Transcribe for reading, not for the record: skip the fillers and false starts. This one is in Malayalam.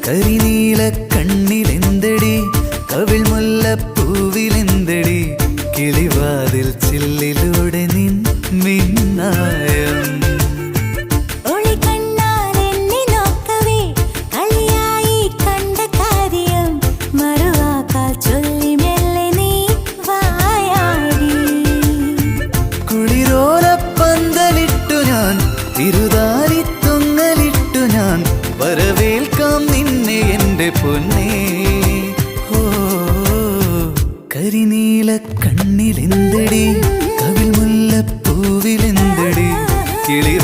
കരിനീല കണ്ണിലെന്തടി കവിൾ മുല്ലപ്പൂവിലെന്തടി കിളിവാതിൽ ചില്ലിലൂടെ നിൻ മിന്നായം തിരുതാലിത്തൊങ്ങലിട്ടു ഞാൻ വരവേൽക്കാം നിന്നെ എൻ്റെ പൊന്നേ. ഓ കരിനീല കണ്ണിലെന്തടി കവിൾ മുല്ലപ്പൂവിലെന്തടി കിളി